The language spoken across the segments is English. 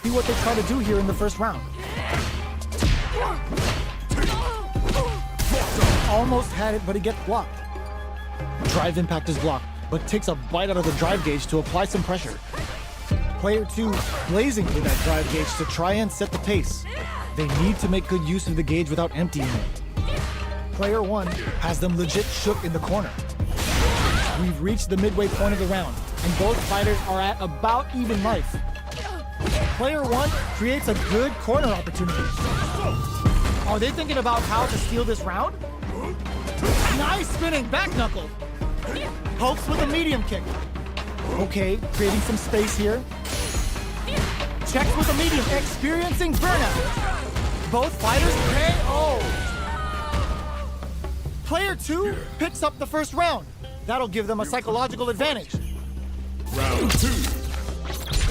See what they try to do here in the first round. Almost had it, but he gets blocked. Drive impact is blocked, but takes a bite out of the drive gauge to apply some pressure. Player 2 blazing for that drive gauge to try and set the pace. They need to make good use of the gauge without emptying it. Player 1 has them legit shook in the corner. We've reached the midway point of the round, and both fighters are at about even life. Player 1 creates a good corner opportunity. Are they thinking about how to steal this round? Nice spinning back knuckle. Pokes with a medium kick. Okay, creating some space here. Checks with a medium, experiencing burnout. Both fighters KO. Player 2 picks up the first round. That'll give them a psychological advantage. Round 2.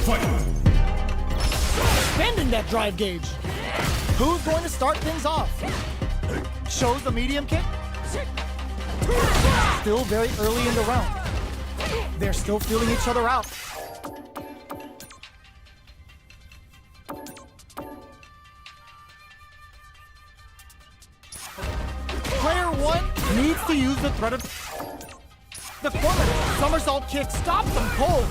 Fight! Bending that drive gauge. Who's going to start things off? Shows the medium kick. Still very early in the round. They're still feeling each other out. Player 1 needs to use the threat of the corner. Somersault kick stops them cold.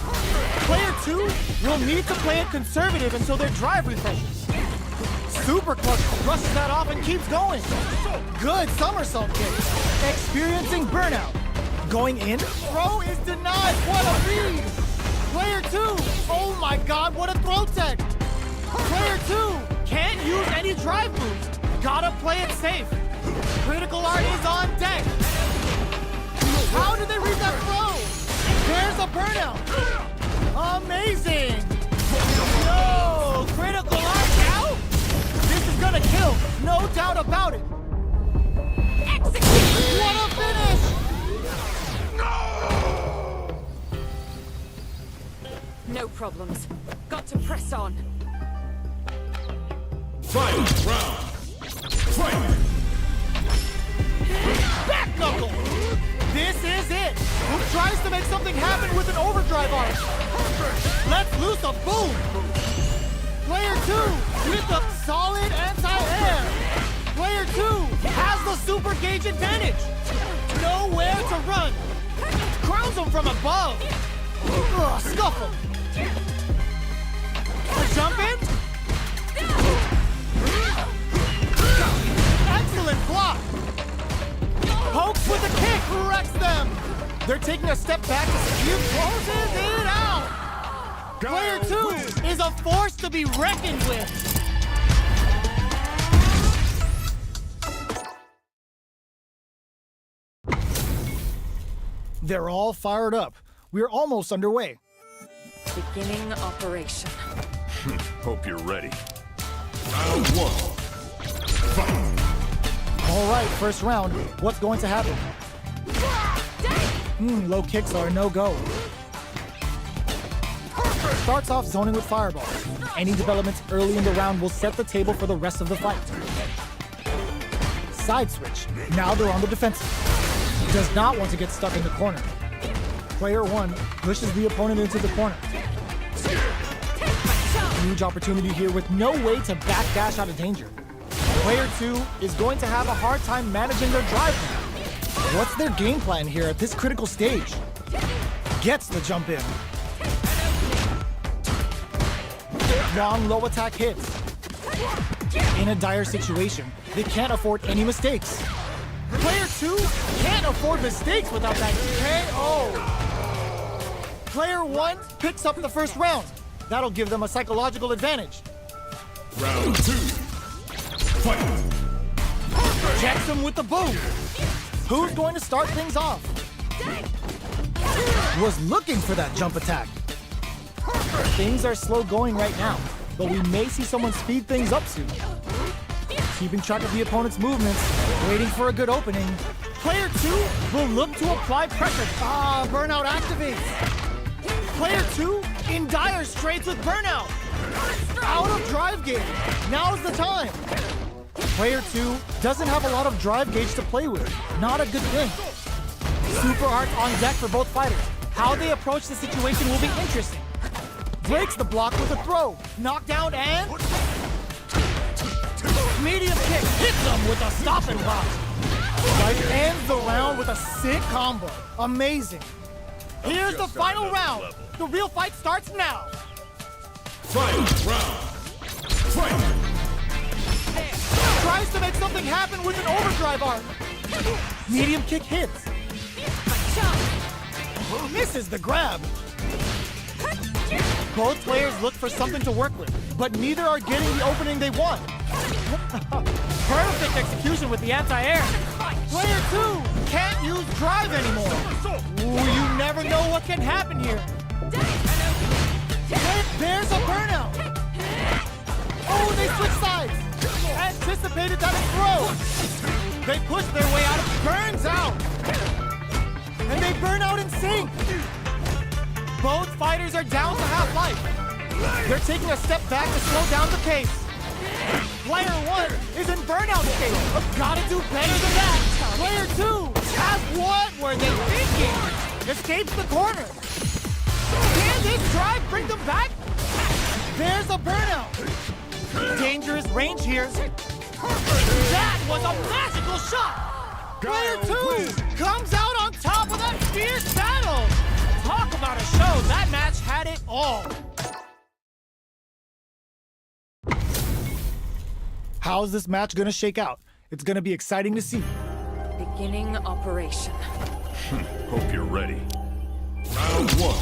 Player 2 will need to play it conservative until their drive refreshes. Super clutch brushes that off and keeps going. Good somersault kick. Experiencing burnout. Going in. Throw is denied. What a read. Player 2. Oh my god, what a throw tech. Player 2 can't use any drive moves. Gotta play it safe. Critical art is on deck. How did they read that throw? There's a burnout. Amazing. No, critical art out. This is gonna kill, no doubt about it. Execute. What a finish. No problems. Got to press on. Final round. Fight! Back knuckle. This is it. Who tries to make something happen with an overdrive arc? Let's loose a boom. Player 2 with a solid anti-air. Player 2 has the super gauge advantage. Nowhere to run. Crowns him from above. Ugh, scuff him. A jump in. Excellent block. Pokes with a kick wrecks them. They're taking a step back to secure, closes it out. Player 2 is a force to be reckoned with. They're all fired up. We're almost underway. Beginning operation. Hope you're ready. Round 1. Fight! All right, first round. What's going to happen? Low kicks are a no-go. Starts off zoning with fireballs. Any developments early in the round will set the table for the rest of the fight. Side switch. Now they're on the defensive. Does not want to get stuck in the corner. Player 1 pushes the opponent into the corner. Huge opportunity here with no way to backdash out of danger. Player 2 is going to have a hard time managing their drive. What's their game plan here at this critical stage? Gets the jump in. Long low attack hits. In a dire situation, they can't afford any mistakes. Player 2 can't afford mistakes without that KO. Player 1 picks up the first round. That'll give them a psychological advantage. Round 2. Fight! Checks him with the boom. Who's going to start things off? Was looking for that jump attack. Things are slow going right now, but we may see someone speed things up soon. Keeping track of the opponent's movements, waiting for a good opening. Player 2 will look to apply pressure. Burnout activates. Player 2 in dire straits with burnout. Out of drive gauge. Now's the time. Player 2 doesn't have a lot of drive gauge to play with. Not a good thing. Super arts on deck for both fighters. How they approach the situation will be interesting. Breaks the block with a throw. Knockdown and... medium kick. Hits him with a stop and block. Right ends the round with a sick combo. Amazing. Here's the final round. The real fight starts now. Final round. Fight! Tries to make something happen with an overdrive arc. Medium kick hits. Misses the grab. Both players look for something to work with, but neither are getting the opening they want. Perfect execution with the anti-air. Player 2 can't use drive anymore. Ooh, you never know what can happen here. There's a burnout. Oh, they switch sides. Anticipated that throw. They push their way out of burns out. And they burn out in sync. Both fighters are down to half life. They're taking a step back to slow down the pace. Player 1 is in burnout state. Gotta do better than that. Player 2 has what were they thinking? Escapes the corner. Can this drive bring them back? There's a burnout. Dangerous range here. That was a magical shot. Player 2 comes out on top of that fierce battle. Talk about a show. That match had it all. How's this match gonna shake out? It's gonna be exciting to see. Beginning operation. Hope you're ready. Round 1.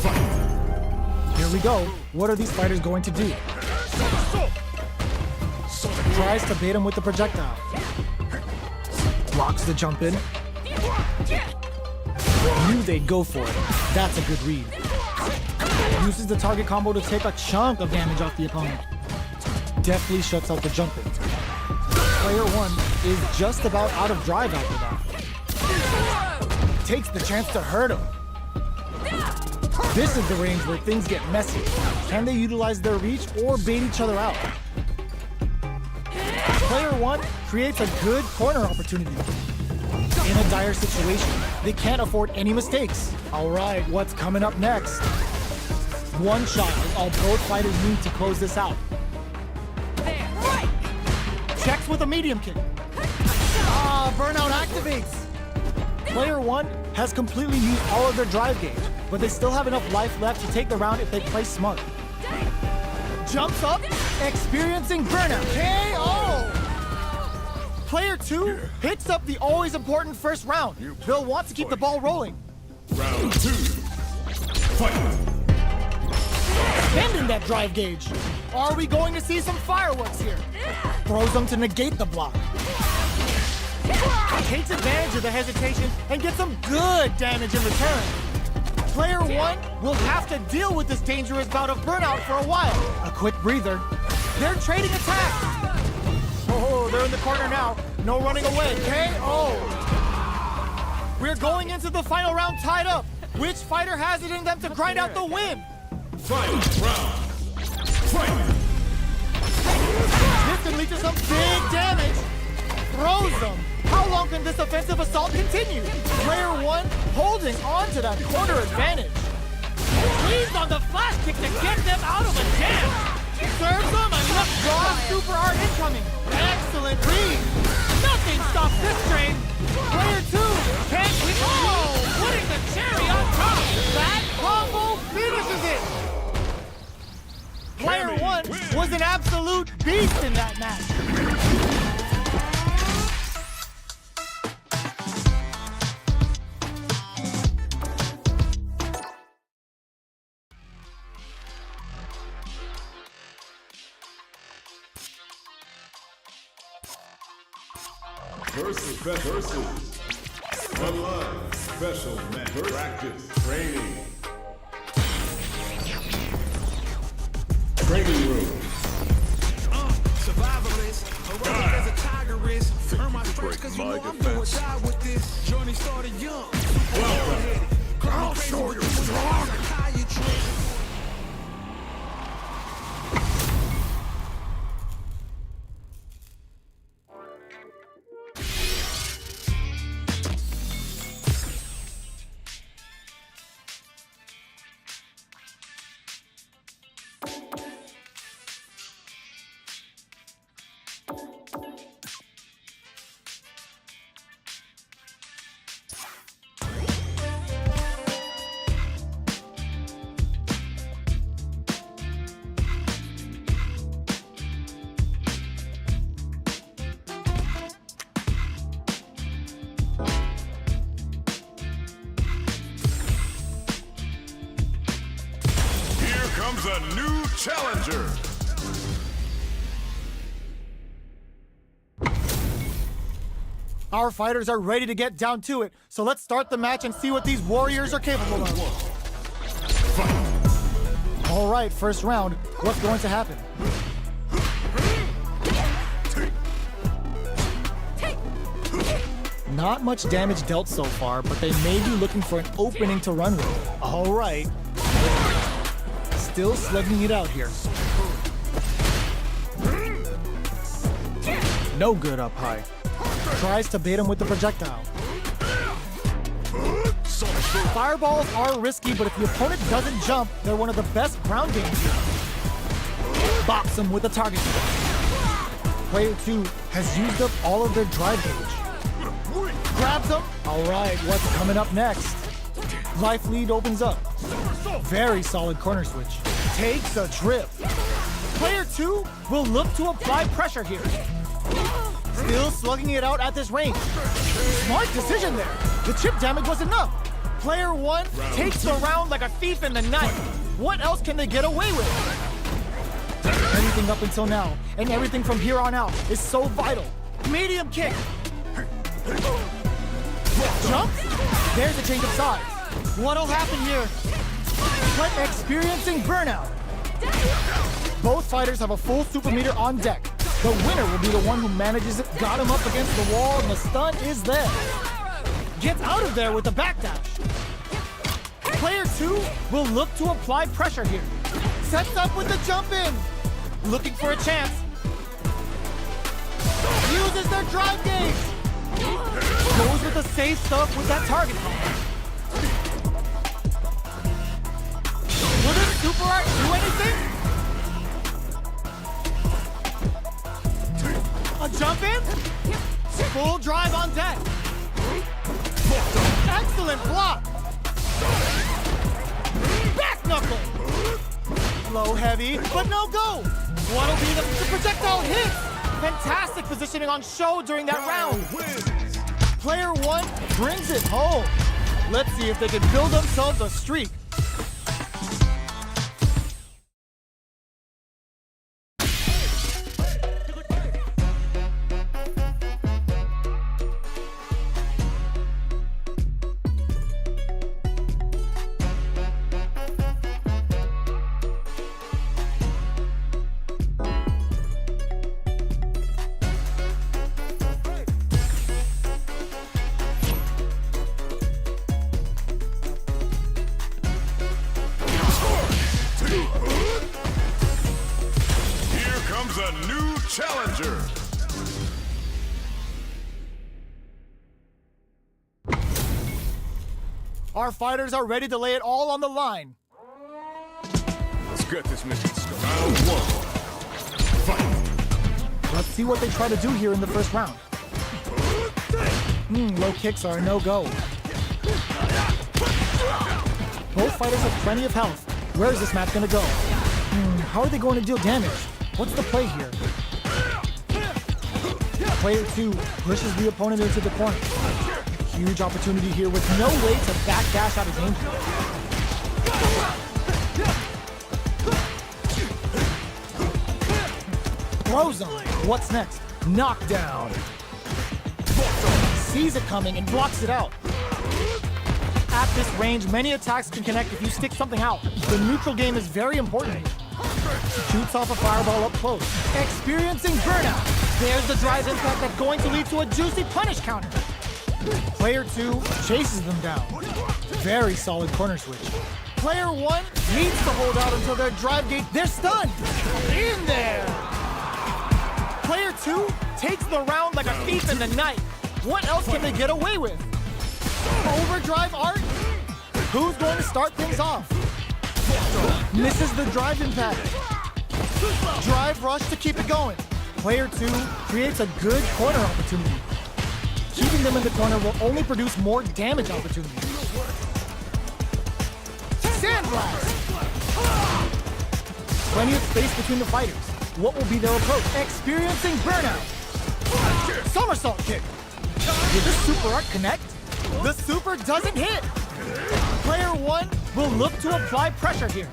Fight! Here we go. What are these fighters going to do? Tries to bait him with the projectile. Blocks the jump in. Knew they'd go for it. That's a good read. Uses the target combo to take a chunk of damage off the opponent. Deftly shuts out the jump in. Player 1 is just about out of drive after that. Takes the chance to hurt him. This is the range where things get messy. Can they utilize their reach or bait each other out? Player 1 creates a good corner opportunity. In a dire situation, they can't afford any mistakes. All right, what's coming up next? One shot is all both fighters need to close this out. Checks with a medium kick. Burnout activates. Player 1 has completely used all of their drive gauge, but they still have enough life left to take the round if they play smart. Jumps up, experiencing burnout. KO! Player 2 picks up the always important first round. They'll want to keep the ball rolling. Round 2. Fight! Spending that drive gauge. Are we going to see some fireworks here? Throws them to negate the block. Takes advantage of the hesitation and gets some good damage in return. Player 1 will have to deal with this dangerous bout of burnout for a while. A quick breather. They're trading attacks. Oh, they're in the corner now. No running away. KO. We're going into the final round tied up. Which fighter has it in them to grind out the win? Final round. Fight! This can lead to some big damage. Throws them. How long can this offensive assault continue? Player 1 holding on to that corner advantage. Leads on the flash kick to get them out of a jam. Serves them and left draw super art incoming. Excellent read. Nothing stops this train. Player 2 can't win. Oh, putting the cherry on top. That combo finishes it. Player 1 was an absolute beast in that match. Versus online special match practice training room. Survivalist, as a tiger is. Earn my stripes 'cause you know I'm doing die with this. Journey started young. Welcome. I'll show you strong. comes a new challenger. Our fighters are ready to get down to it, so let's start the match and see what these warriors are capable of. All right, first round. What's going to happen? Not much damage dealt so far, but they may be looking for an opening to run with. All right. Still slugging it out here. No good up high. Tries to bait him with the projectile. Fireballs are risky, but if the opponent doesn't jump, they're one of the best ground games here. Bops him with a target. Player 2 has used up all of their drive gauge. Grabs him. All right, what's coming up next? Life lead opens up. Very solid corner switch. Takes a trip. Player 2 will look to apply pressure here. Still slugging it out at this range. Smart decision there. The chip damage was enough. Player 1 takes the round like a thief in the night. What else can they get away with? Everything up until now, and everything from here on out, is so vital. Medium kick. Jump. There's a change of size. What'll happen here? But experiencing burnout. Both fighters have a full super meter on deck. The winner will be the one who manages it, got him up against the wall, and the stun is there. Gets out of there with the backdash. Player 2 will look to apply pressure here. Sets up with the jump in. Looking for a chance. Uses their drive gauge. Goes with the safe stuff with that target. Will this super art do anything? A jump in? Full drive on deck. Excellent block. Back knuckle. Low heavy, but no go. What'll be the projectile hit? Fantastic positioning on show during that round. Player 1 brings it home. Let's see if they can build themselves a streak. A new challenger. Our fighters are ready to lay it all on the line. Let's get this mission started. Round 1. Fight. Let's see what they try to do here in the first round. Low kicks are a no-go. Both fighters have plenty of health. Where is this match gonna go? How are they going to deal damage? What's the play here? Player 2 pushes the opponent into the corner. Huge opportunity here with no way to backdash out of danger. Throws him. What's next? Knockdown. Sees it coming and blocks it out. At this range, many attacks can connect if you stick something out. The neutral game is very important. Shoots off a fireball up close. Experiencing burnout. There's the drive impact that's going to lead to a juicy punish counter. Player 2 chases them down. Very solid corner switch. Player 1 needs to hold out until their drive gate. They're stunned. In there. Player 2 takes the round like a thief in the night. What else can they get away with? Overdrive art? Who's going to start things off? Misses the drive impact. Drive rush to keep it going. Player 2 creates a good corner opportunity. Keeping them in the corner will only produce more damage opportunities. Sandblast! Plenty of space between the fighters. What will be their approach? Experiencing burnout. Somersault kick. Did the super art connect? The super doesn't hit. Player 1 will look to apply pressure here.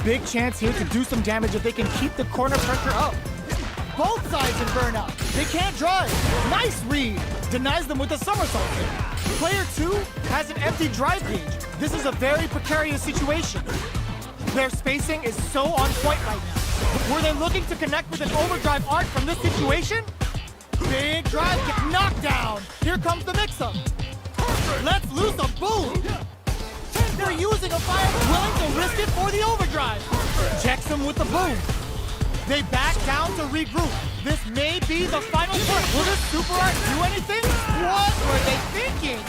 Big chance here to do some damage if they can keep the corner pressure up. Both sides in burnout. They can't drive. Nice read. Denies them with a somersault kick. Player 2 has an empty drive gauge. This is a very precarious situation. Their spacing is so on point right now. Were they looking to connect with an overdrive arc from this situation? Big drive kick, knockdown. Here comes the mix-up. Let's loose a boom. They're using a fire, willing to risk it for the overdrive. Checks him with the boom. They back down to regroup. This may be the final push. Will this super art do anything? What were they thinking?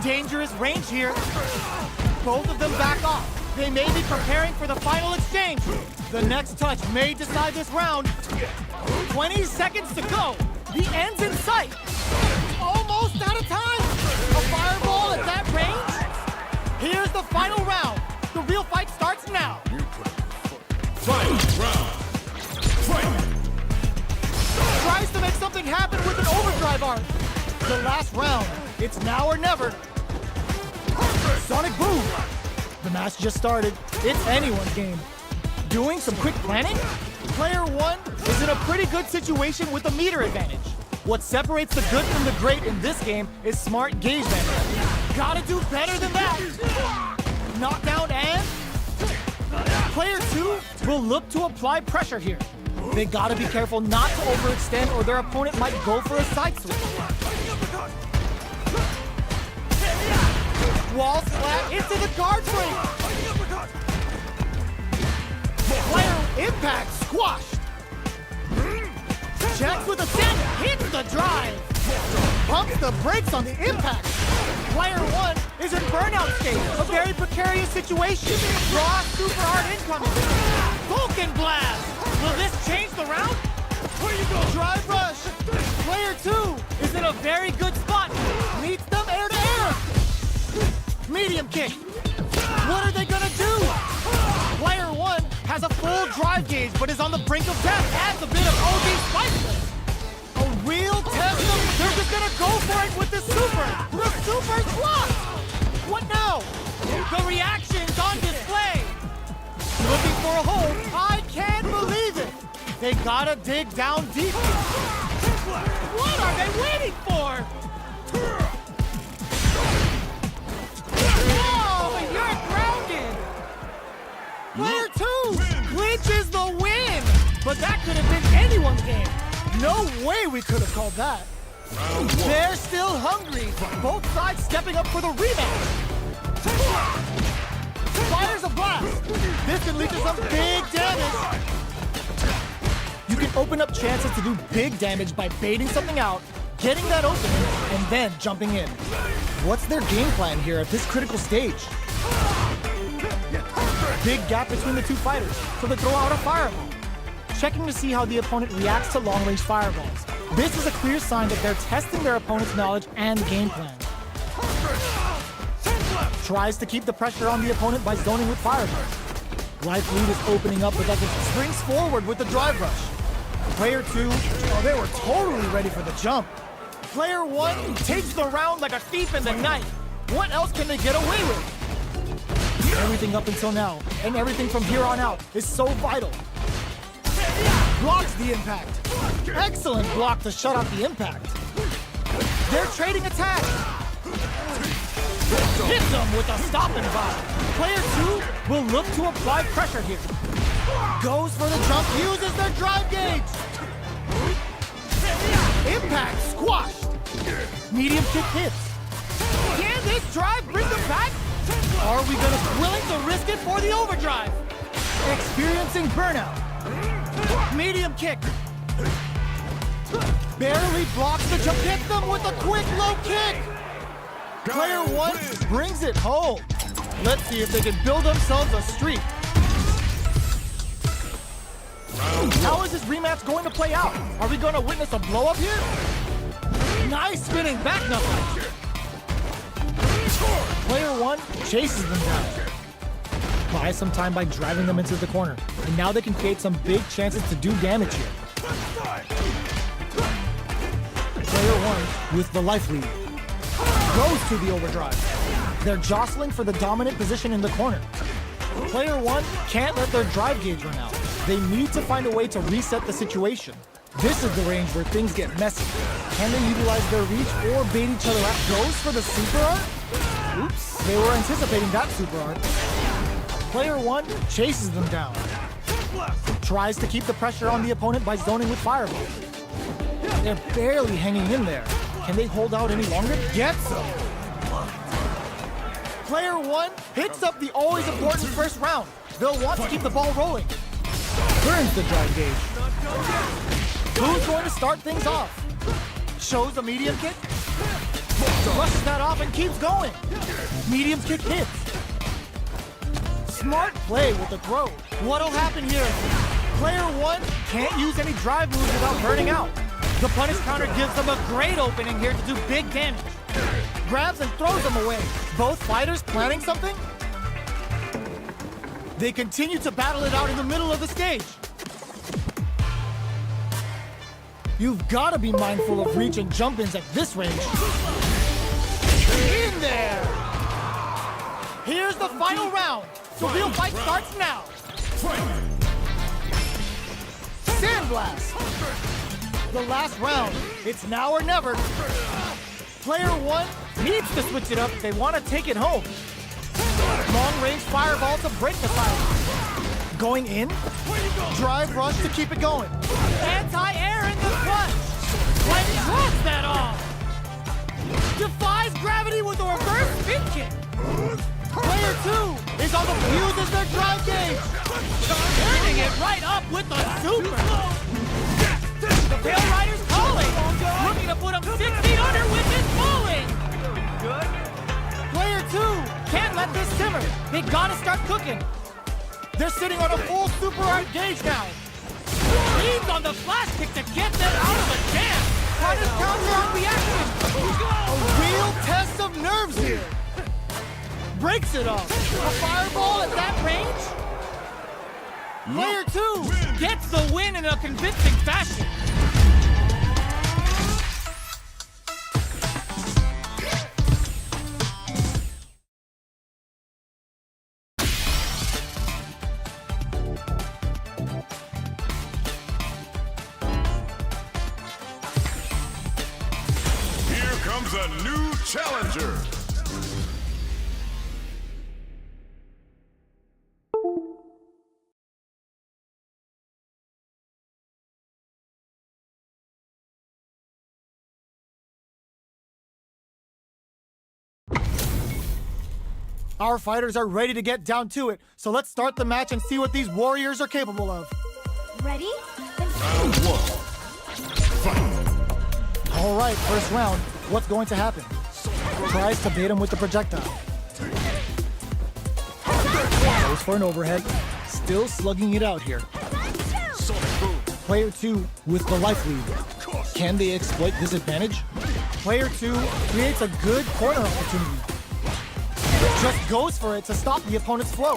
Dangerous range here. Both of them back off. They may be preparing for the final exchange. The next touch may decide this round. 20 seconds to go. The end's in sight. Almost out of time. A fireball at that range. Here's the final round. The real fight starts now. Final round. Fight! Tries to make something happen with an overdrive arc. The last round. It's now or never. Sonic boom. The match just started. It's anyone's game. Doing some quick planning? Player 1 is in a pretty good situation with a meter advantage. What separates the good from the great in this game is smart gauge management. Gotta do better than that. Knockdown and... Player 2 will look to apply pressure here. They gotta be careful not to overextend or their opponent might go for a side switch. Wall slap into the guard break. Player impact squashed. Checks with a send, hits the drive. Pumps the brakes on the impact. Player 1 is in burnout state, a very precarious situation. Raw super hard incoming. Vulcan blast. Will this change the round? Where you go? Drive rush. Player 2 is in a very good spot. Meets them air to air. Medium kick. What are they gonna do? Player 1 has a full drive gauge, but is on the brink of death. Adds a bit of OD spice. A real test of... They're just gonna go for it with the super. The super's blocked. What now? The reaction's on display. Looking for a hole. I can't believe it. They gotta dig down deep. What are they waiting for? Whoa, you're grounded. Player 2 clinches the win. But that could have been anyone's game. No way we could have called that. They're still hungry. Both sides stepping up for the rematch. Fires a blast. This can lead to some big damage. You can open up chances to do big damage by baiting something out, getting that opening, and then jumping in. What's their game plan here at this critical stage? Big gap between the two fighters, so they throw out a fireball. Checking to see how the opponent reacts to long-range fireballs. This is a clear sign that they're testing their opponent's knowledge and game plan. Tries to keep the pressure on the opponent by zoning with fireballs. Life lead is opening up, but that springs forward with the drive rush. Player 2, oh, they were totally ready for the jump. Player 1 takes the round like a thief in the night. What else can they get away with? Everything up until now, and everything from here on out, is so vital. Blocks the impact. Excellent block to shut out the impact. They're trading attacks. Hits them with a stop and vibe. Player 2 will look to apply pressure here. Goes for the jump, uses their drive gauge. Impact squashed. Medium kick hits. Can this drive bring them back? Are we willing to risk it for the overdrive? Experiencing burnout. Medium kick. Barely blocks the jump. Hits them with a quick low kick. Player 1 brings it home. Let's see if they can build themselves a streak. How is this rematch going to play out? Are we going to witness a blow-up here? Nice spinning back knuckle. Player 1 chases them down. Buys some time by driving them into the corner. And now they can create some big chances to do damage here. Player 1 with the life lead. Goes to the overdrive. They're jostling for the dominant position in the corner. Player 1 can't let their drive gauge run out. They need to find a way to reset the situation. This is the range where things get messy. Can they utilize their reach or bait each other out? Goes for the super art? Oops, they were anticipating that super art. Player 1 chases them down. Tries to keep the pressure on the opponent by zoning with Fireball. They're barely hanging in there. Can they hold out any longer? Gets them! Player 1 picks up the always important first round. They'll want to keep the ball rolling. Burns the drive gauge. Who's going to start things off? Shows a medium kick. Rushes that off and keeps going. Medium kick hits. Smart play with the throw. What'll happen here? Player 1 can't use any drive moves without burning out. The punish counter gives them a great opening here to do big damage. Grabs and throws them away. Both fighters planning something? They continue to battle it out in the middle of the stage. You've got to be mindful of reach and jump-ins at this range. In there! Here's the final round. The real fight starts now. Sandblast! The last round. It's now or never. Player 1 needs to switch it up if they want to take it home. Long-range fireball to break the silence. Going in. Drive rush to keep it going. Anti-air in the clutch. When drops that off. Defies gravity with a reverse spin kick. Player 2 is on the fuse as their drive gauge. Turning it right up with the super. The Pale Rider's calling. Looking to put him 6 feet under with his bowling. Player 2 can't let this simmer. They gotta start cooking. They're sitting on a full super art gauge now. Leans on the flash kick to get them out of the jam. Punish counter on reaction. A real test of nerves here. Breaks it off. A fireball at that range? Player 2 gets the win in a convincing fashion. Here comes a new challenger. Our fighters are ready to get down to it, so let's start the match and see what these warriors are capable of. Ready? Round 1. Fight. All right, first round. What's going to happen? Tries to bait him with the projectile. Goes for an overhead. Still slugging it out here. Player 2 with the life lead. Can they exploit this advantage? Player 2 creates a good corner opportunity. Just goes for it to stop the opponent's flow.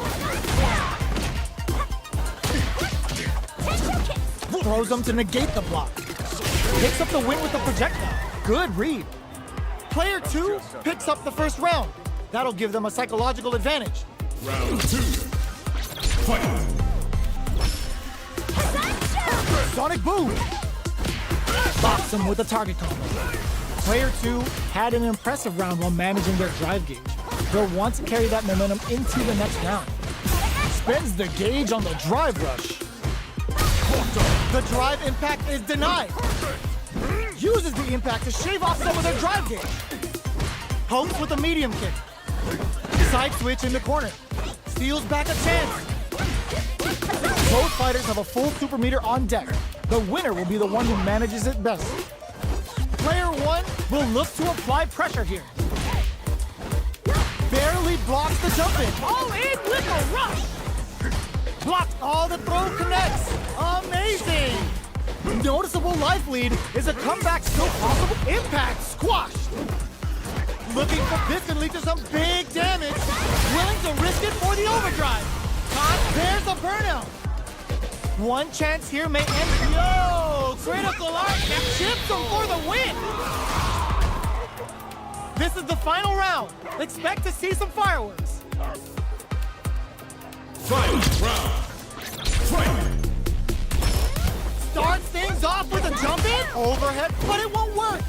Throws them to negate the block. Picks up the win with the projectile. Good read. Player 2 picks up the first round. That'll give them a psychological advantage. Round 2. Fight. Sonic Boom! Box them with a target combo. Player 2 had an impressive round while managing their drive gauge. They'll want to carry that momentum into the next round. Spends the gauge on the drive rush. The drive impact is denied. Uses the impact to shave off some of their drive gauge. Pokes with a medium kick. Side switch in the corner. Steals back a chance. Both fighters have a full super meter on deck. The winner will be the one who manages it best. Player 1 will look to apply pressure here. Barely blocks the jump in. All in with a rush. Blocked. All the throw connects. Amazing. Noticeable life lead. Is a comeback still possible? Impact squashed. Looking for this can lead to some big damage. Willing to risk it for the overdrive. There's a burnout. One chance here may end. Yo! Critical art that chips them for the win. This is the final round. Expect to see some fireworks. Fight! Round! Fight! Starts things off with a jump in, overhead, but it won't work.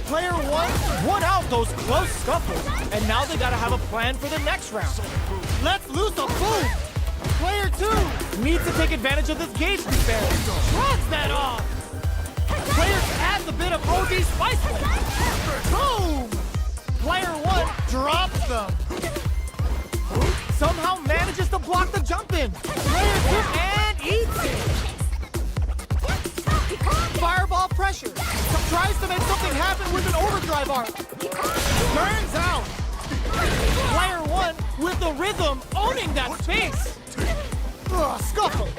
Player one won out those close scuffles, and now they gotta have a plan for the next round. Let's loose a boom. Player two needs to take advantage of this gauge disparity. Shrugs that off. Player adds a bit of OD spice. Boom! Player one drops them. Somehow manages to block the jump in. Player two and eats it. Fireball pressure. Tries to make something happen with an overdrive arc. Turns out. Player one with the rhythm owning that space. Ugh, scuffle.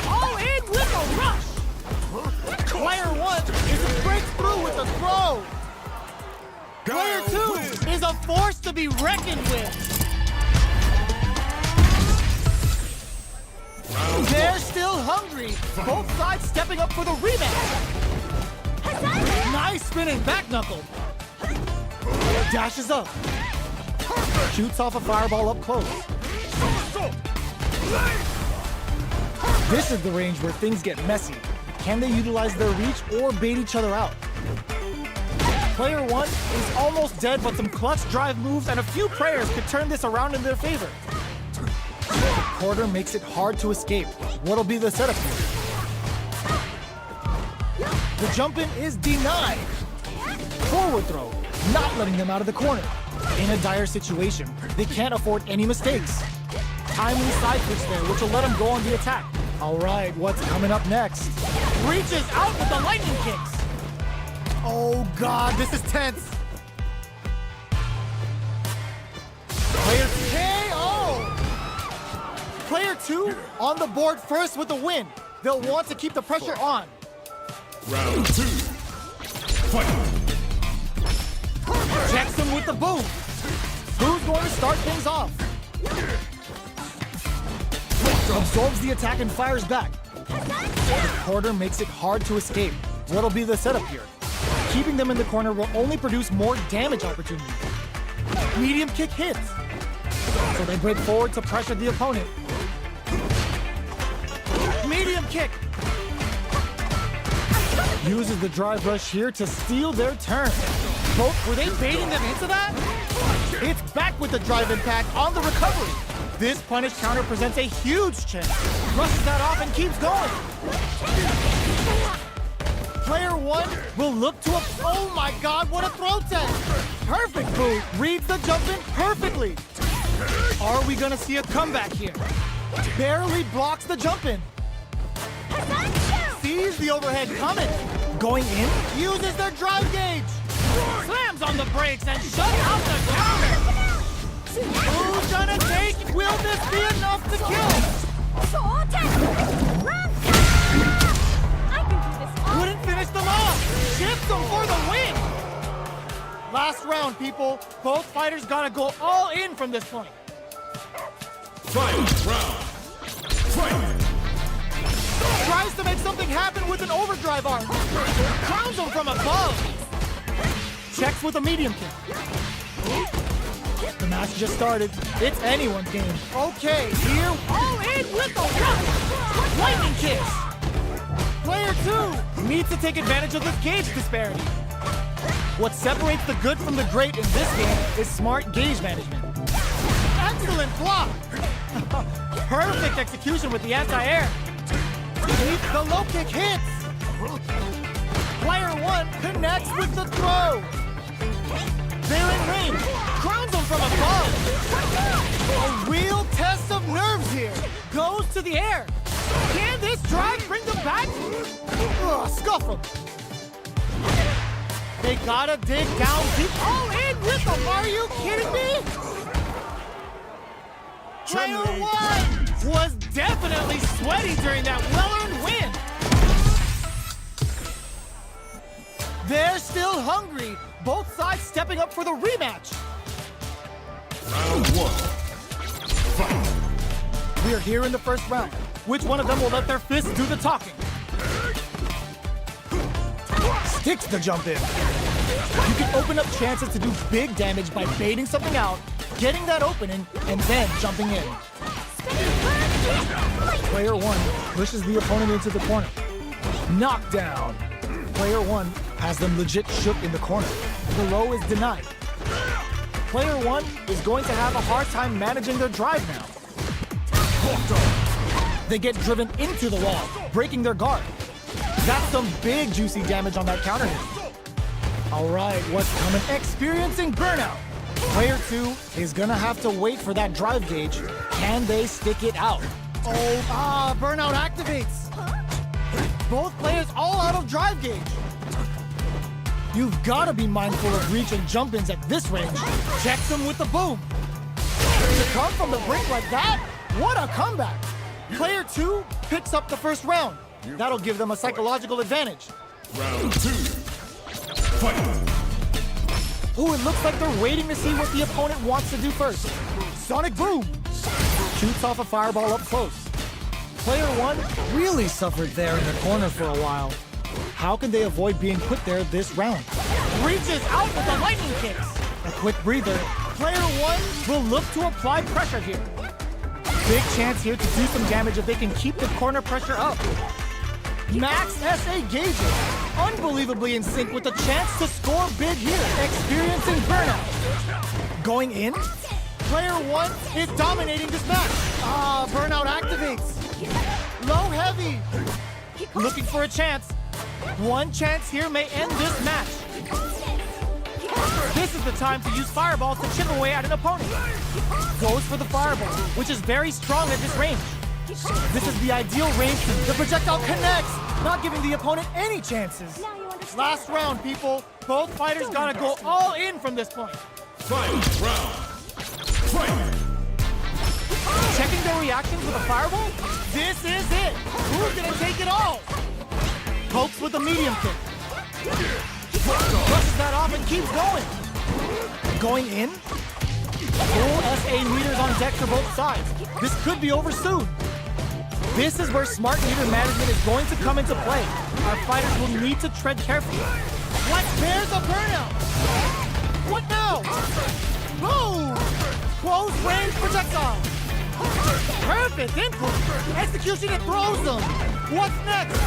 All in with a rush. Player one is a breakthrough with a throw. Player two is a force to be reckoned with. They're still hungry. Both sides stepping up for the rematch. Nice spinning back knuckle. Dashes up. Shoots off a fireball up close. This is the range where things get messy. Can they utilize their reach or bait each other out? Player one is almost dead, but some clutch drive moves and a few prayers could turn this around in their favor. The quarter makes it hard to escape. What'll be the setup here? The jump-in is denied. Forward throw, not letting them out of the corner. In a dire situation, they can't afford any mistakes. Timely side switch there, which will let them go on the attack. All right, what's coming up next? Reaches out with the lightning kicks. Oh God, this is tense. Player KO. Player two on the board first with the win. They'll want to keep the pressure on. Round two! Fight! Checks him with the boom. Who's going to start things off? Absorbs the attack and fires back. The quarter makes it hard to escape. What'll be the setup here? Keeping them in the corner will only produce more damage opportunities. Medium kick hits. So they break forward to pressure the opponent. Medium kick. Uses the drive rush here to steal their turn. Both, were they baiting them into that? It's back with the drive impact on the recovery. This punish counter presents a huge chance. Rushes that off and keeps going. Player one will look to a, oh my God, what a throw test. Perfect move, reads the jump in perfectly. Are we gonna see a comeback here? Barely blocks the jump in. Sees the overhead coming. Going in, uses their drive gauge. Slams on the brakes and shuts out the counter. Who's gonna take? Will this be enough to kill? Wouldn't finish them off. Shifts them for the win. Last round, people. Both fighters gotta go all in from this point. Fight! Round! Fight! Tries to make something happen with an overdrive arm. Crowns him from above. Checks with a medium kick. The match just started. It's anyone's game. Okay, here, all in with the rush. Lightning kicks. Player two needs to take advantage of this gauge disparity. What separates the good from the great in this game is smart gauge management. Excellent block. Perfect execution with the anti-air. The low kick hits. Player one connects with the throw. They're in range. Crowns them from above. A real test of nerves here. Goes to the air. Can this drive bring them back? Ugh, scuff them. They gotta dig down deep. All in with them. Are you kidding me? Player one was definitely sweaty during that well-earned win. They're still hungry. Both sides stepping up for the rematch. Round one. Fight! We are here in the first round. Which one of them will let their fists do the talking? Sticks the jump in. You can open up chances to do big damage by baiting something out, getting that opening, and then jumping in. Player 1 pushes the opponent into the corner. Knockdown. Player 1 has them legit shook in the corner. The low is denied. Player 1 is going to have a hard time managing their drive now. They get driven into the wall, breaking their guard. That's some big juicy damage on that counter hit. All right, what's coming? Experiencing burnout. Player 2 is gonna have to wait for that drive gauge. Can they stick it out? Oh, burnout activates. Both players all out of drive gauge. You've gotta be mindful of reach and jump-ins at this range. Checks them with the boom. To come from the brink like that? What a comeback. Player 2 picks up the first round. That'll give them a psychological advantage. Round 2. Fight. Ooh, it looks like they're waiting to see what the opponent wants to do first. Sonic boom! Shoots off a fireball up close. Player 1 really suffered there in the corner for a while. How can they avoid being put there this round? Reaches out with the lightning kicks. A quick breather. Player 1 will look to apply pressure here. Big chance here to do some damage if they can keep the corner pressure up. Max SA gauges. Unbelievably in sync with the chance to score big here. Experiencing burnout. Going in. Player 1 is dominating this match. Burnout activates. Low heavy. Looking for a chance. One chance here may end this match. This is the time to use fireballs to chip away at an opponent. Goes for the fireball, which is very strong at this range. This is the ideal range. The projectile connects, not giving the opponent any chances. Last round, people. Both fighters gotta go all in from this point. Final round. Fight. Checking their reactions with a fireball? This is it. Who's gonna take it all? Pokes with a medium kick. Brushes that off and keeps going. Going in. Full SA meters on deck for both sides. This could be over soon. This is where smart meter management is going to come into play. Our fighters will need to tread carefully. What? There's a burnout. What now? Boom! Close range projectile. Perfect input. Execution, it throws them. What's next?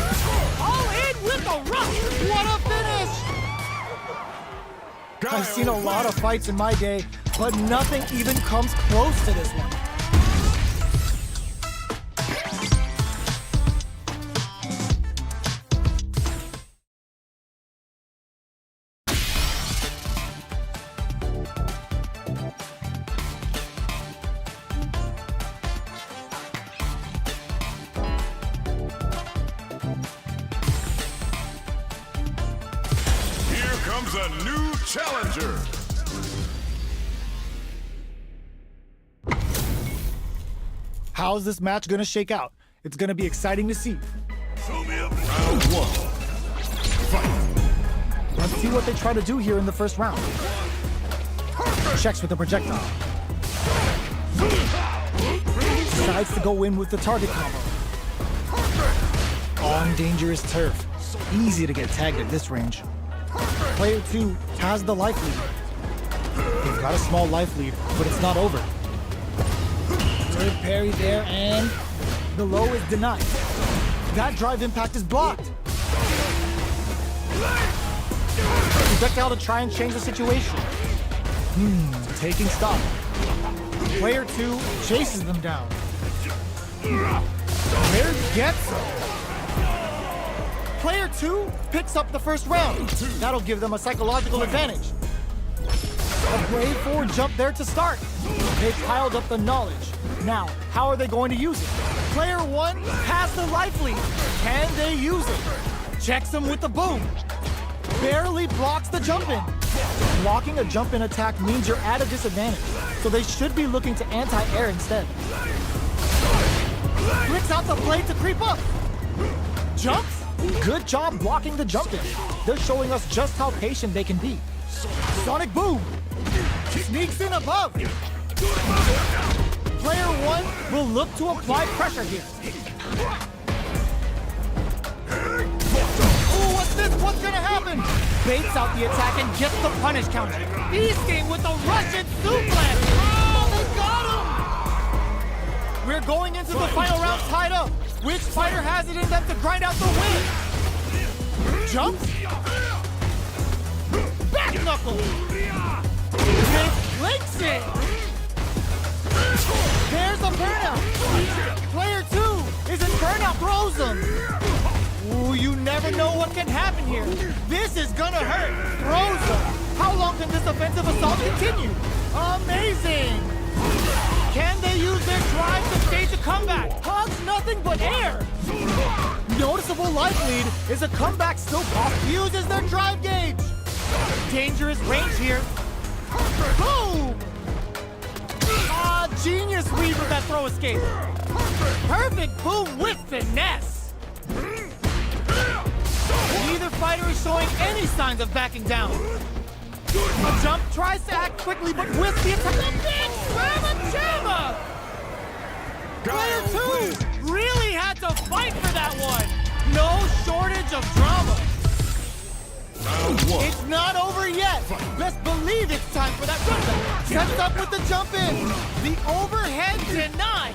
All in with the rush. What a finish! I've seen a lot of fights in my day, but nothing even comes close to this one. Comes a new challenger. How's this match gonna shake out? It's gonna be exciting to see. Round 1. Fight. Let's see what they try to do here in the first round. Checks with the projectile. Decides to go in with the target combo. On dangerous turf. Easy to get tagged at this range. Player 2 has the life lead. They've got a small life lead, but it's not over. Good parry there, and the low is denied. That drive impact is blocked. Projectile to try and change the situation. Taking stock. Player 2 chases them down. There gets them. Player 2 picks up the first round. That'll give them a psychological advantage. A brave forward jump there to start. They've piled up the knowledge. Now, how are they going to use it? Player 1 has the life lead. Can they use it? Checks him with the boom. Barely blocks the jump in. Blocking a jump in attack means you're at a disadvantage, so they should be looking to anti-air instead. Flicks out the blade to creep up. Jumps? Good job blocking the jump in. They're showing us just how patient they can be. Sonic boom! Sneaks in above. Player 1 will look to apply pressure here. Ooh, what's this? What's gonna happen? Baits out the attack and gets the punish counter. Feasting with the Russian suplex. We're going into the final round tied up. Which fighter has it in them to grind out the win? Jump. Back knuckle. Links it. There's a burnout. Player 2 is in burnout, throws him. Ooh, you never know what can happen here. This is gonna hurt. Throws him. How long can this offensive assault continue? Amazing. Can they use their drive to stage a comeback? Hugs nothing but air. Noticeable life lead. Is a comeback still possible? Uses their drive gauge. Dangerous range here. Boom! Genius weave with that throw escape. Perfect boom with finesse. Neither fighter is showing any signs of backing down. A jump tries to act quickly, but with the attack. The big Jamma! Player 2 really had to fight for that one. No shortage of drama. It's not over yet. Best believe it's time for that comeback. Sets up with the jump in. The overhead denied.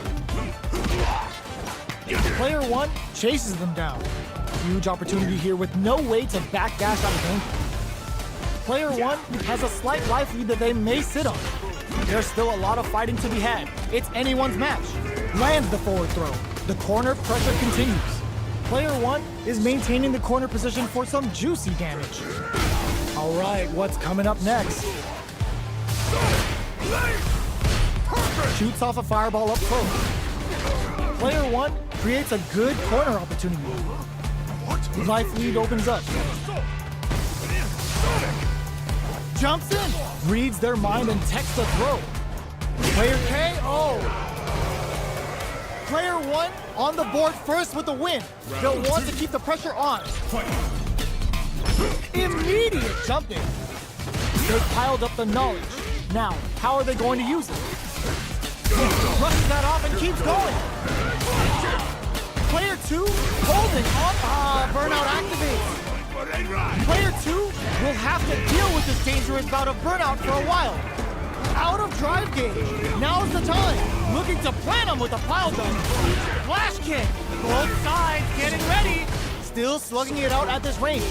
Player 1 chases them down. Huge opportunity here with no way to backdash out of danger. Player 1 has a slight life lead that they may sit on. There's still a lot of fighting to be had. It's anyone's match. Lands the forward throw. The corner pressure continues. Player 1 is maintaining the corner position for some juicy damage. All right, what's coming up next? Shoots off a fireball up close. Player 1 creates a good corner opportunity. Life lead opens up. Jumps in, reads their mind and texts a throw. Player KO. Player 1 on the board first with the win. They'll want to keep the pressure on. Immediate jump in. They've piled up the knowledge. Now, how are they going to use it? Brushes that off and keeps going. Player 2 holding on. Burnout activates. Player 2 will have to deal with this dangerous bout of burnout for a while. Out of drive gauge. Now's the time. Looking to plant him with a pile gun. Flash kick. Both sides getting ready. Still slugging it out at this range.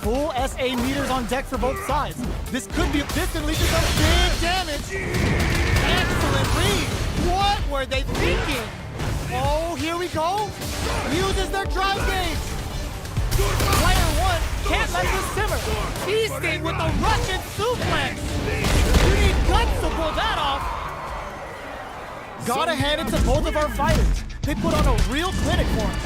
Full SA meters on deck for both sides. This could be lead to some big damage. Excellent read. What were they thinking? Oh, here we go. Uses their drive gauge. Player 1 can't let this simmer. Feasting with a Russian suplex. You need guts to pull that off. Gotta hand it to both of our fighters. They put on a real clinic for him.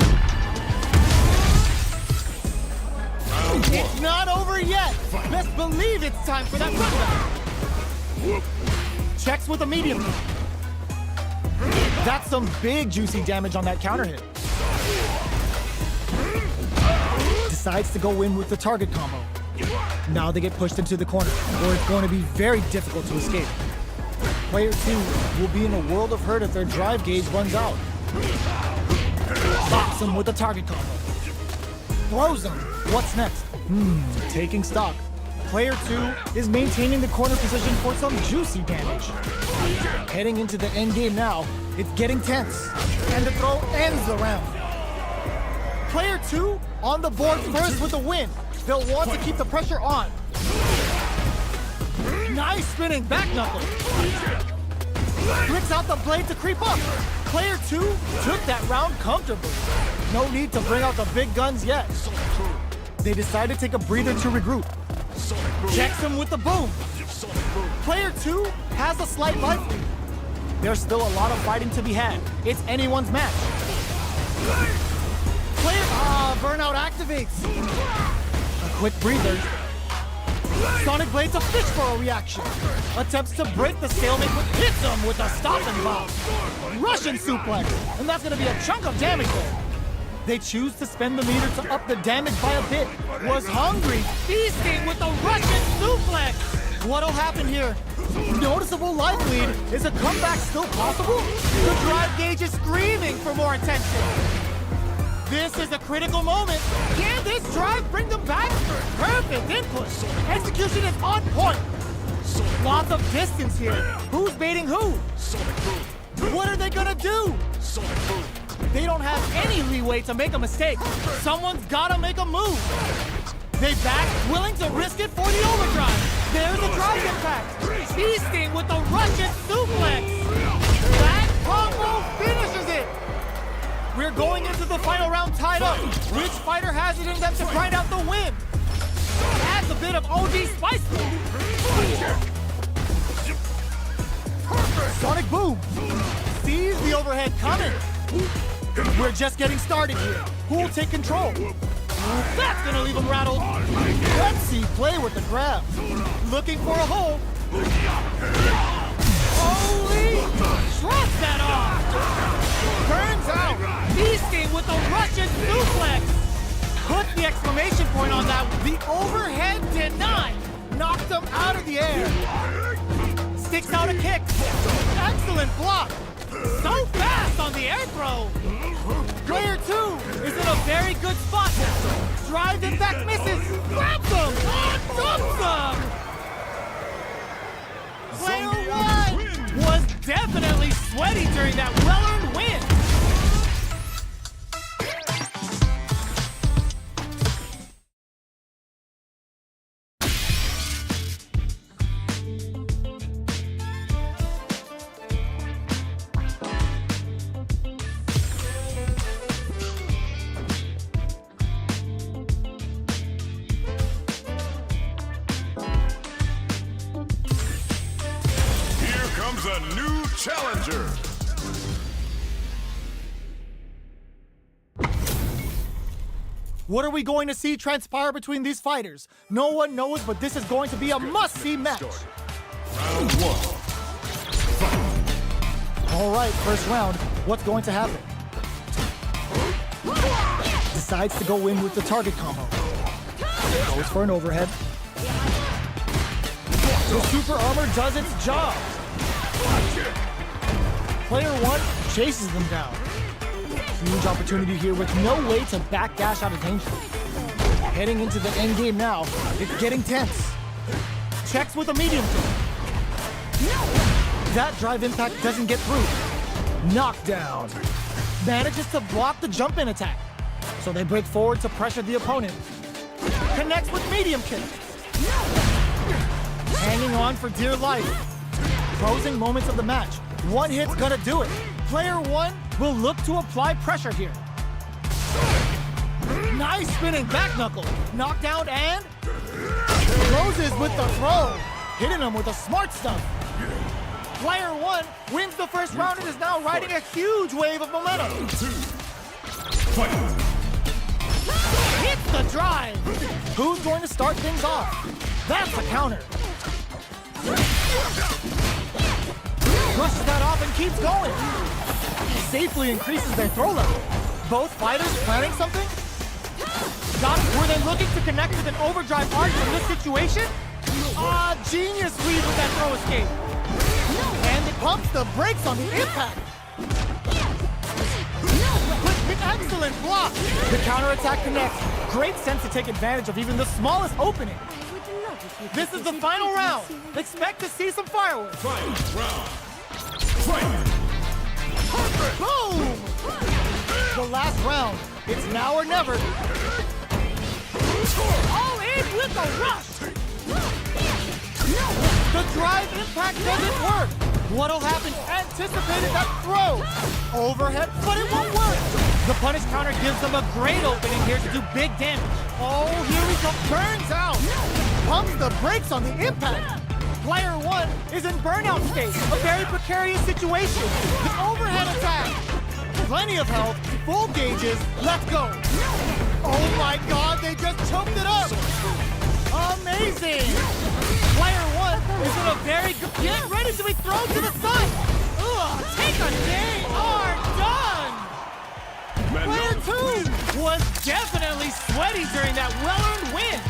It's not over yet. Best believe it's time for that comeback. Checks with a medium. That's some big juicy damage on that counter hit. Decides to go in with the target combo. Now they get pushed into the corner, where it's going to be very difficult to escape. Player 2 will be in a world of hurt if their drive gauge runs out. Box him with a target combo. Throws him. What's next? Taking stock. Player 2 is maintaining the corner position for some juicy damage. Heading into the end game now, it's getting tense. And the throw ends the round. Player 2 on the board first with the win. They'll want to keep the pressure on. Nice spinning back knuckle. Flicks out the blade to creep up. Player 2 took that round comfortably. No need to bring out the big guns yet. They decide to take a breather to regroup. Checks him with the boom. Player 2 has a slight life lead. There's still a lot of fighting to be had. It's anyone's match. Player burnout activates. A quick breather. Sonic Blade's a fish for a reaction. Attempts to break the stalemate but hits him with a stopping bomb. Russian suplex, and that's gonna be a chunk of damage there. They choose to spend the meter to up the damage by a bit. Was hungry, feasting with a Russian suplex. What'll happen here? Noticeable life lead. Is a comeback still possible? The drive gauge is screaming for more attention. This is a critical moment. Can this drive bring them back? Perfect input. Execution is on point. Lots of distance here. Who's baiting who? What are they gonna do? They don't have any leeway to make a mistake. Someone's gotta make a move. They back, willing to risk it for the overdrive. There's a drive impact. Feasting with the Russian suplex. That combo finishes it. We're going into the final round tied up. Which fighter has it in them to grind out the win? Adds a bit of OG spice. Sonic Boom sees the overhead coming. We're just getting started here. Who will take control? That's gonna leave him rattled. Let's see play with the grab. Looking for a hole. Holy! Shrugs that off. Turns out, feasting with a Russian suplex. Put the exclamation point on that. The overhead denied. Knocked him out of the air. Sticks out a kick. Excellent block. So fast on the air throw. Player 2 is in a very good spot. Drive impact misses. Grabs him. Dumps him. Player 1 was definitely sweaty during that well-earned win. A new challenger. What are we going to see transpire between these fighters? No one knows, but this is going to be a must-see match. Round 1. All right, first round. What's going to happen? Decides to go in with the target combo. Goes for an overhead. The super armor does its job. Player 1 chases them down. Huge opportunity here with no way to backdash out of danger. Heading into the end game now, it's getting tense. Checks with a medium kick. That drive impact doesn't get through. Knockdown. Manages to block the jump-in attack. So they break forward to pressure the opponent. Connects with medium kick. Hanging on for dear life. Closing moments of the match. One hit's gonna do it. Player 1 will look to apply pressure here. Nice spinning back knuckle. Knockdown and closes with the throw. Hitting him with a smart stuff. Player 1 wins the first round and is now riding a huge wave of momentum. Hits the drive. Who's going to start things off? That's the counter. Brushes that off and keeps going. Safely increases their throw level. Both fighters planning something? Were they looking to connect with an overdrive arc from this situation? Genius read with that throw escape. And it pumps the brakes on the impact. Excellent block. The counterattack connects. Great sense to take advantage of even the smallest opening. This is the final round. Expect to see some fireworks. Boom! The last round. It's now or never. All in with a rush. The drive impact doesn't work. What'll happen? Anticipated that throw. Overhead, but it won't work. The punish counter gives them a great opening here to do big damage. Oh, here we go. Turns out. Pumps the brakes on the impact. Player 1 is in burnout state, a very precarious situation. The overhead attack. Plenty of health, full gauges, let's go. Oh my God, they just choked it up. Amazing. Player 1 is in a very good, getting ready to be thrown to the side. Ugh, take a day, are done. Player 2 was definitely sweaty during that well-earned win.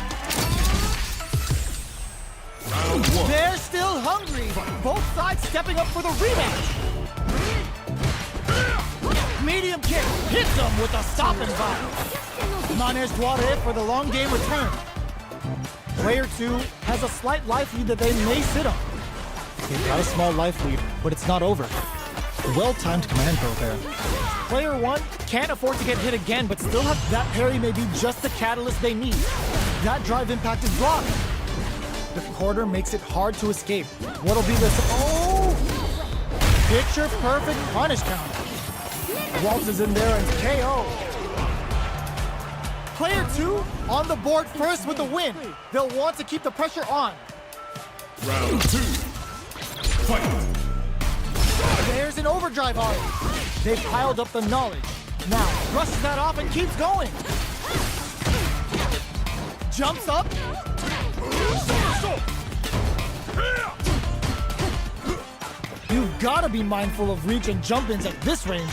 They're still hungry. Both sides stepping up for the rematch. Medium kick hits them with a stop and vibe. Mane's Duare for the long game return. Player 2 has a slight life lead that they may sit on. They've got a small life lead, but it's not over. Well-timed command throw there. Player 1 can't afford to get hit again, but still have that parry may be just the catalyst they need. That drive impact is blocked. The quarter makes it hard to escape. What'll be this? Oh! Picture perfect punish counter. Waltzes in there and KO. Player 2 on the board first with the win. They'll want to keep the pressure on. Round 2. Fight. There's an overdrive already. They've piled up the knowledge. Now, brushes that off and keeps going. Jumps up. You've got to be mindful of reach and jump-ins at this range.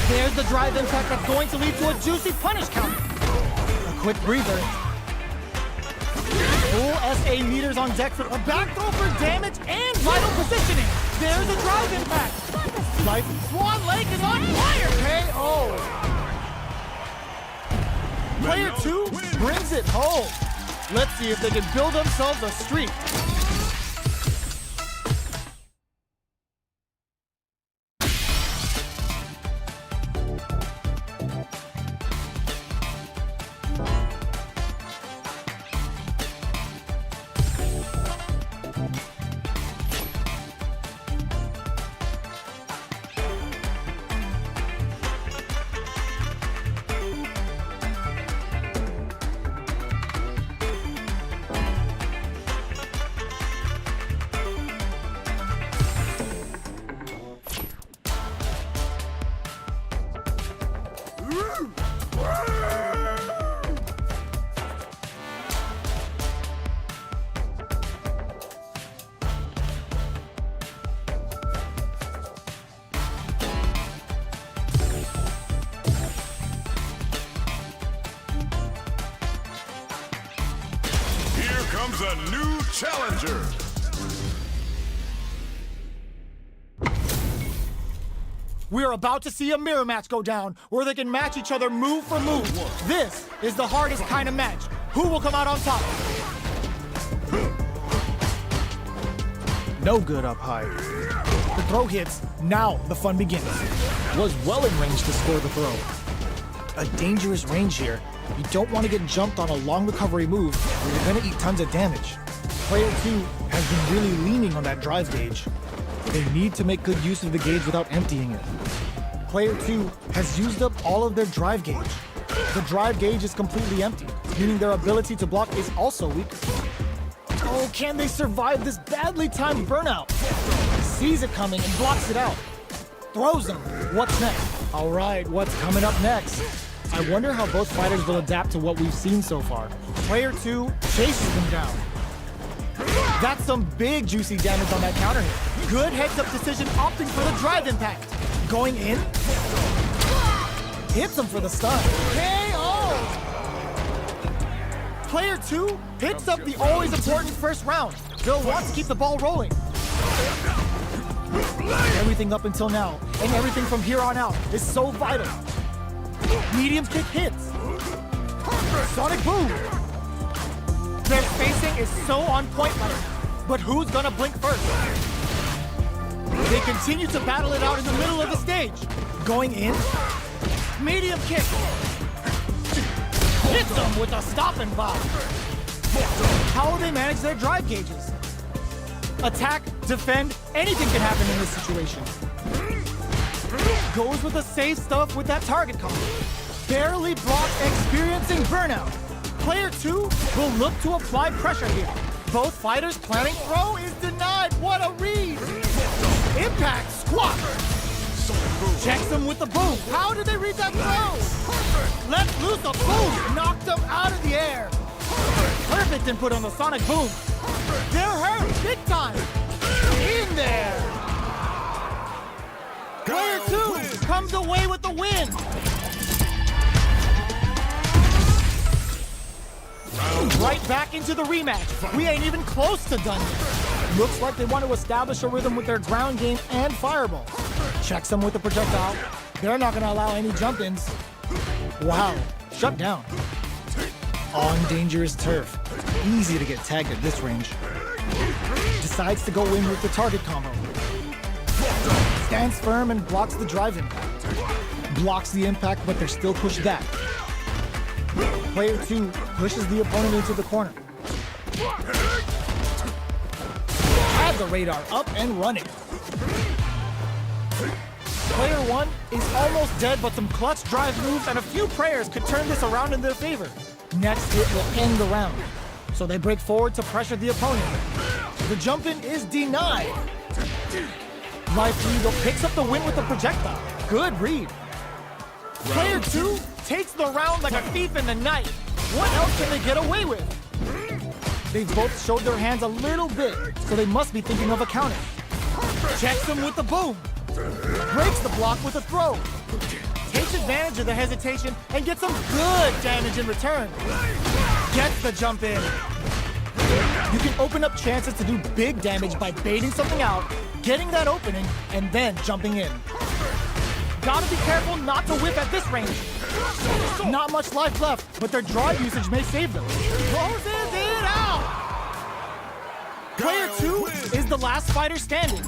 There's the drive impact that's going to lead to a juicy punish counter. A quick breather. Full SA meters on deck for a back throw for damage and vital positioning. There's a drive impact. Life Swan Lake is on fire. KO. Player 2 brings it home. Let's see if they can build themselves a streak. Comes a new challenger. We're about to see a mirror match go down, where they can match each other move for move. This is the hardest kind of match. Who will come out on top? No good up high. The throw hits. Now the fun begins. Was well in range to score the throw. A dangerous range here. You don't want to get jumped on a long recovery move where you're going to eat tons of damage. Player 2 has been really leaning on that drive gauge. They need to make good use of the gauge without emptying it. Player 2 has used up all of their drive gauge. The drive gauge is completely empty, meaning their ability to block is also weaker. Oh, can they survive this badly timed burnout? Sees it coming and blocks it out. Throws them. What's next? All right, what's coming up next? I wonder how both fighters will adapt to what we've seen so far. Player 2 chases them down. That's some big juicy damage on that counter hit. Good heads-up decision opting for the drive impact. Going in. Hits him for the stun. KO! Player 2 picks up the always important first round. They'll want to keep the ball rolling. Everything up until now, and everything from here on out, is so vital. Medium kick hits. Sonic boom. Their spacing is so on point right now. But who's gonna blink first? They continue to battle it out in the middle of the stage. Going in. Medium kick. Hits them with a stop and bomb. How will they manage their drive gauges? Attack, defend, anything can happen in this situation. Goes with the safe stuff with that target combo. Barely blocked, experiencing burnout. Player 2 will look to apply pressure here. Both fighters planning throw is denied. What a read! Impact squat. Checks him with the boom. How did they read that throw? Lets loose a boom. Knocked him out of the air. Perfect input on the sonic boom. They're hurt big time. In there. Player 2 comes away with the win. Right back into the rematch. We ain't even close to done yet. Looks like they want to establish a rhythm with their ground game and fireball. Checks them with the projectile. They're not going to allow any jump-ins. Wow, shut down. On dangerous turf. Easy to get tagged at this range. Decides to go in with the target combo. Stands firm and blocks the drive impact. Blocks the impact, but they're still pushed back. Player 2 pushes the opponent into the corner. Had the radar up and running. Player 1 is almost dead, but some clutch drive moves and a few prayers could turn this around in their favor. Next hit will end the round, so they break forward to pressure the opponent. The jump-in is denied. Life Eagle picks up the win with a projectile. Good read. Player 2 takes the round like a thief in the night. What else can they get away with? They've both showed their hands a little bit, so they must be thinking of a counter. Checks him with the boom. Breaks the block with a throw. Takes advantage of the hesitation and gets some good damage in return. Gets the jump in. You can open up chances to do big damage by baiting something out, getting that opening, and then jumping in. Gotta be careful not to whip at this range. Not much life left, but their drive usage may save them. Closes it out! Player 2 is the last fighter standing.